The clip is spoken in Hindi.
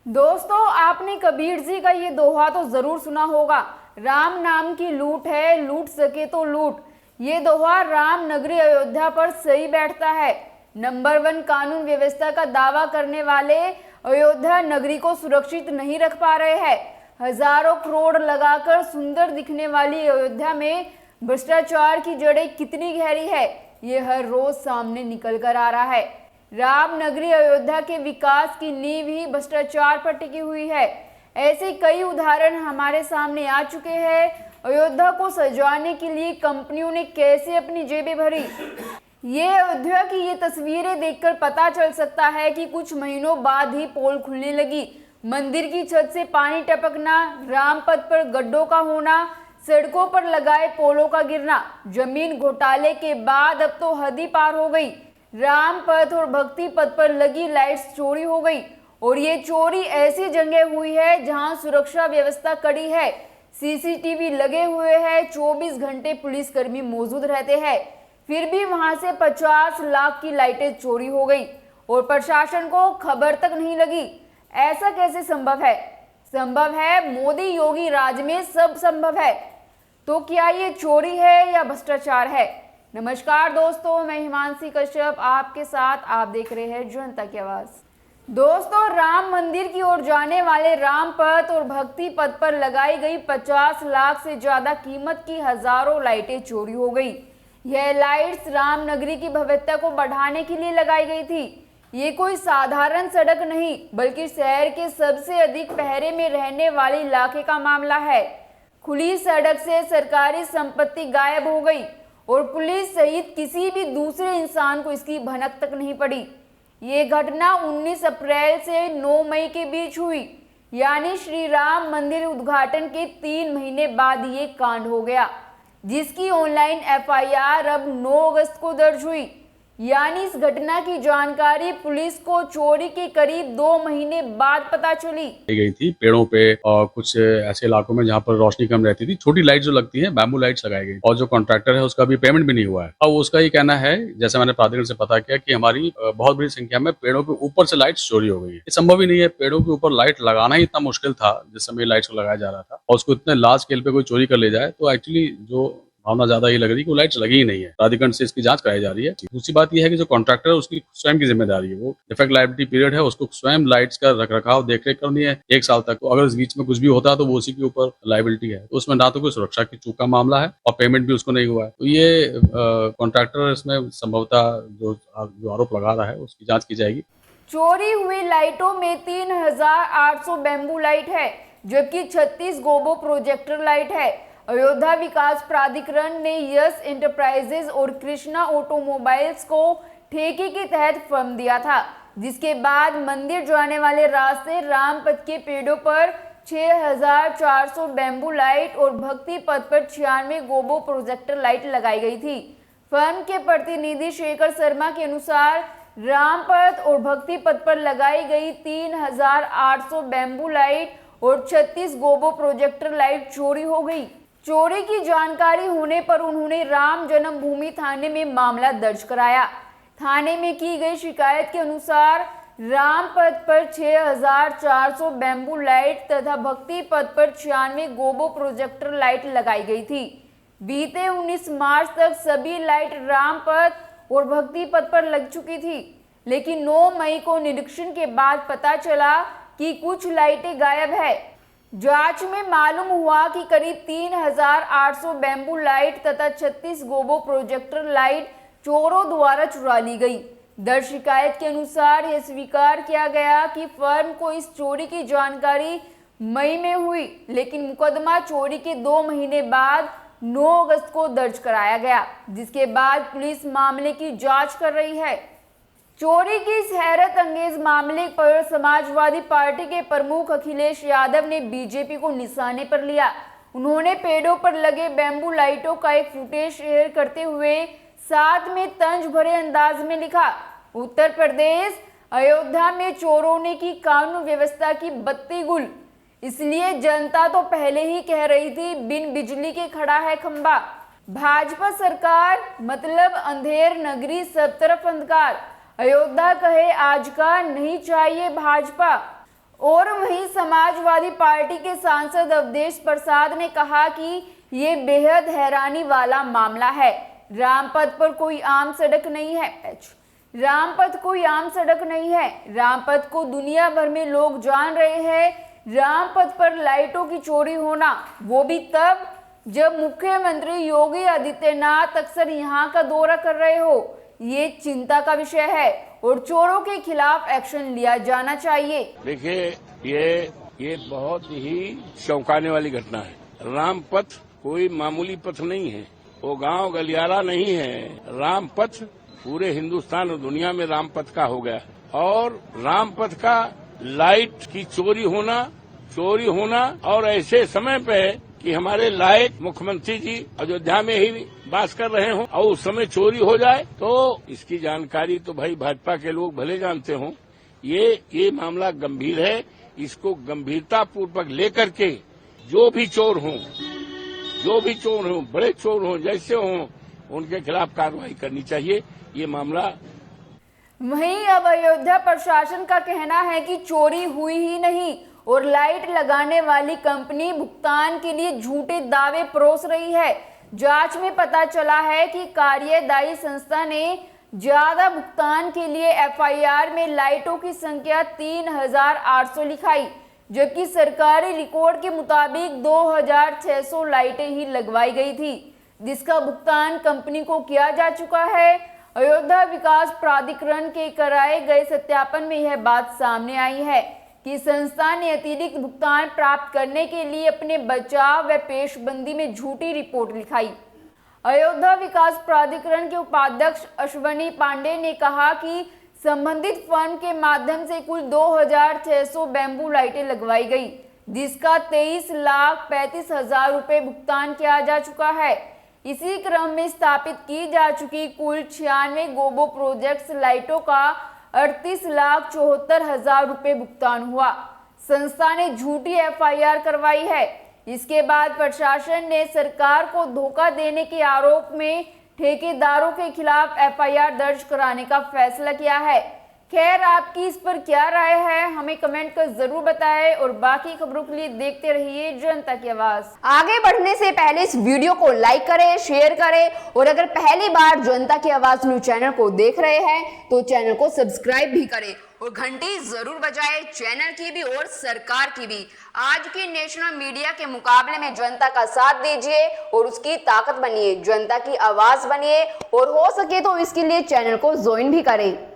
दोस्तों, आपने कबीर जी का ये दोहा तो जरूर सुना होगा, राम नाम की लूट है, लूट सके तो लूट। ये दोहा राम नगरी अयोध्या पर सही बैठता है। नंबर 1 कानून व्यवस्था का दावा करने वाले अयोध्या नगरी को सुरक्षित नहीं रख पा रहे हैं। हजारों करोड़ लगाकर सुंदर दिखने वाली अयोध्या में भ्रष्टाचार की जड़ें कितनी गहरी है, ये हर रोज सामने निकल कर आ रहा है। राम नगरी अयोध्या के विकास की नींव ही भ्रष्टाचार पर टिकी हुई है। ऐसे कई उदाहरण हमारे सामने आ चुके हैं। अयोध्या को सजाने के लिए कंपनियों ने कैसे अपनी जेबें भरी, ये अयोध्या की ये तस्वीरें देखकर पता चल सकता है कि कुछ महीनों बाद ही पोल खुलने लगी। मंदिर की छत से पानी टपकना, रामपथ पर गड्ढों का होना, सड़कों पर लगाए पोलों का गिरना, जमीन घोटाले के बाद अब तो हद ही पार हो गई। राम पथ और भक्ति पथ पर लगी लाइट्स चोरी हो गई, और ये चोरी ऐसी जगह हुई है जहां सुरक्षा व्यवस्था कड़ी है। सीसीटीवी लगे हुए हैं, 24 घंटे पुलिसकर्मी मौजूद रहते हैं, फिर भी वहां से 50 लाख की लाइटें चोरी हो गई और प्रशासन को खबर तक नहीं लगी। ऐसा कैसे संभव है? संभव है, मोदी योगी राज में सब संभव है। तो क्या ये चोरी है या भ्रष्टाचार है? नमस्कार दोस्तों, मैं हिमांशी कश्यप आपके साथ। आप देख रहे हैं जनता की आवाज। दोस्तों, राम मंदिर की ओर जाने वाले राम पथ और भक्ति पथ पर लगाई गई 50 लाख से ज्यादा कीमत की हजारों लाइटें चोरी हो गई। यह लाइट्स राम नगरी की भव्यता को बढ़ाने के लिए लगाई गई थी। ये कोई साधारण सड़क नहीं, बल्कि शहर के सबसे अधिक पहरे में रहने वाले इलाके का मामला है। खुली सड़क से सरकारी संपत्ति गायब हो गई और पुलिस सहित किसी भी दूसरे इंसान को इसकी भनक तक नहीं पड़ी। ये घटना 19 अप्रैल से 9 मई के बीच हुई, यानी श्री राम मंदिर उद्घाटन के 3 महीने बाद ये कांड हो गया, जिसकी ऑनलाइन एफआईआर अब 9 अगस्त को दर्ज हुई। यानी इस घटना की जानकारी पुलिस को चोरी के करीब 2 महीने बाद पता चली गई थी। पेड़ों पे और कुछ ऐसे इलाकों में जहाँ पर रोशनी कम रहती थी, छोटी लाइट जो लगती है, बैम्बू लाइट्स लगाई गई, और जो कॉन्ट्रैक्टर है उसका भी पेमेंट भी नहीं हुआ है। अब उसका ये कहना है, जैसे मैंने प्राधिकरण से पता किया, कि हमारी बहुत बड़ी संख्या में पेड़ों के ऊपर से लाइट्स चोरी हो गई है। ये संभव ही नहीं है, पेड़ों के ऊपर लाइट लगाना ही इतना मुश्किल था जिस समय लाइट्स को लगाया जा रहा था, और उसको इतने लार्ज स्केल पे कोई चोरी कर ले जाए, तो एक्चुअली जो भावना ज्यादा ये लग रही है कि वो लाइट्स लगी ही नहीं है। प्राधिकरण से इसकी जांच कराई जा रही है। दूसरी बात यह है कि जो कॉन्ट्रैक्टर है उसकी स्वयं की जिम्मेदारी है, वो डिफेक्ट लायबिलिटी पीरियड है, उसको स्वयं लाइट्स का रखरखाव देखरेख करनी है 1 साल तक। तो अगर इस बीच में कुछ भी होता है तो वो उसी के ऊपर लायबिलिटी है। तो उसमें ना तो कोई सुरक्षा की चूक का मामला है और पेमेंट भी उसको नहीं हुआ है। तो ये कॉन्ट्रैक्टर इसमें संभवतः जो आरोप लगा रहा है उसकी जाँच की जाएगी। चोरी हुई लाइटों में 3800 बैम्बू लाइट है, जबकि 36 गोबो प्रोजेक्टर लाइट है। अयोध्या विकास प्राधिकरण ने यस एंटरप्राइजेज और कृष्णा ऑटोमोबाइल्स को ठेके के तहत फर्म दिया था, जिसके बाद मंदिर जाने वाले रास्ते रामपथ के पेड़ों पर 6400 बैम्बू लाइट और भक्ति पथ पर 96 गोबो प्रोजेक्टर लाइट लगाई गई थी। फर्म के प्रतिनिधि शेखर शर्मा के अनुसार रामपथ और भक्ति पथ पर लगाई गई 3800 बैम्बू लाइट और 36 गोबो प्रोजेक्टर लाइट चोरी हो गई। चोरी की जानकारी होने पर उन्होंने राम जन्मभूमि थाने में मामला दर्ज कराया। थाने में की गई शिकायत के अनुसार राम पथ पर 6400 बैम्बू लाइट तथा भक्ति पथ पर 96 गोबो प्रोजेक्टर लाइट लगाई गई थी। बीते 19 मार्च तक सभी लाइट राम पथ और भक्ति पथ पर लग चुकी थी, लेकिन 9 मई को निरीक्षण के बाद पता चला कि कुछ लाइटें गायब है। जांच में मालूम हुआ कि करीब 3800 बैम्बू लाइट तथा 36 गोबो प्रोजेक्टर लाइट चोरों द्वारा चुरा ली गई। दर्ज शिकायत के अनुसार यह स्वीकार किया गया कि फर्म को इस चोरी की जानकारी मई में हुई, लेकिन मुकदमा चोरी के 2 महीने बाद 9 अगस्त को दर्ज कराया गया, जिसके बाद पुलिस मामले की जांच कर रही है। चोरी की इस हैरत अंगेज मामले पर समाजवादी पार्टी के प्रमुख अखिलेश यादव ने बीजेपी को निशाने पर लिया। उन्होंने पेड़ों पर लगे बैम्बू लाइटों का एक फुटेज शेयर करते हुए साथ में तंज भरे अंदाज में लिखा, उत्तर प्रदेश अयोध्या में चोरों ने की कानून व्यवस्था की बत्ती गुल, इसलिए जनता तो पहले ही कह रही थी बिन बिजली के खड़ा है खंबा। भाजपा सरकार मतलब अंधेर नगरी, सब तरफ अंधकार। अयोध्या कहे आज का नहीं चाहिए भाजपा। और वहीं समाजवादी पार्टी के सांसद अवधेश प्रसाद ने कहा कि ये बेहद हैरानी वाला मामला है। रामपथ पर कोई आम सड़क नहीं है। रामपथ कोई आम सड़क नहीं है। रामपथ को दुनिया भर में लोग जान रहे हैं। रामपथ पर लाइटों की चोरी होना, वो भी तब जब मुख्यमंत्री योगी आदित्यनाथ अक्सर यहाँ का दौरा कर रहे हो, ये चिंता का विषय है और चोरों के खिलाफ एक्शन लिया जाना चाहिए। देखिए, ये बहुत ही चौंकाने वाली घटना है। रामपथ कोई मामूली पथ नहीं है, वो गांव गलियारा नहीं है। रामपथ पूरे हिंदुस्तान और दुनिया में रामपथ का हो गया, और रामपथ का लाइट की चोरी होना और ऐसे समय पे कि हमारे लायक मुख्यमंत्री जी अयोध्या में ही वास कर रहे हों और उस समय चोरी हो जाए, तो इसकी जानकारी तो भाई भाजपा के लोग भले जानते हों। ये मामला गंभीर है, इसको गंभीरता पूर्वक लेकर के जो भी चोर हों, बड़े चोर हों, जैसे हों, उनके खिलाफ कार्रवाई करनी चाहिए। ये मामला वहीं अब अयोध्या प्रशासन का कहना है कि चोरी हुई ही नहीं और लाइट लगाने वाली कंपनी भुगतान के लिए झूठे दावे परोस रही है। जांच में पता चला है कि कार्यदायी संस्था ने ज्यादा भुगतान के लिए एफआईआर में लाइटों की संख्या 3800 लिखाई, जबकि सरकारी रिकॉर्ड के मुताबिक 2600 लाइटें ही लगवाई गई थी, जिसका भुगतान कंपनी को किया जा चुका है। अयोध्या विकास प्राधिकरण के कराए गए सत्यापन में यह बात सामने आई है कि संस्था ने अतिरिक्त भुगतान प्राप्त करने के लिए अपने बचाव व पेशबंदी में झूठी रिपोर्ट लिखाई। अयोध्या विकास प्राधिकरण के उपाध्यक्ष अश्वनी पांडे ने कहा कि संबंधित फर्म के माध्यम से कुल 2600 बैम्बू लाइटें लगवाई गई, जिसका 23,35,000 रुपए भुगतान किया जा चुका है। इसी क्रम में स्थापित की जा चुकी कुल 96 गोबो प्रोजेक्ट्स लाइटों का 38,74,000 रुपए भुगतान हुआ। संस्था ने झूठी एफआईआर करवाई है। इसके बाद प्रशासन ने सरकार को धोखा देने के आरोप में ठेकेदारों के खिलाफ एफआईआर दर्ज कराने का फैसला किया है। खैर, आपकी इस पर क्या राय है, हमें कमेंट कर जरूर बताएं और बाकी खबरों के लिए देखते रहिए जनता की आवाज। आगे बढ़ने से पहले इस वीडियो को लाइक करें, शेयर करें और अगर पहली बार जनता की आवाज न्यूज चैनल को देख रहे हैं तो चैनल को सब्सक्राइब भी करें और घंटी जरूर बजाएं, चैनल की भी और सरकार की भी। आज की नेशनल मीडिया के मुकाबले में जनता का साथ दीजिए और उसकी ताकत बनिए, जनता की आवाज बनिए और हो सके तो इसके लिए चैनल को ज्वाइन भी करें।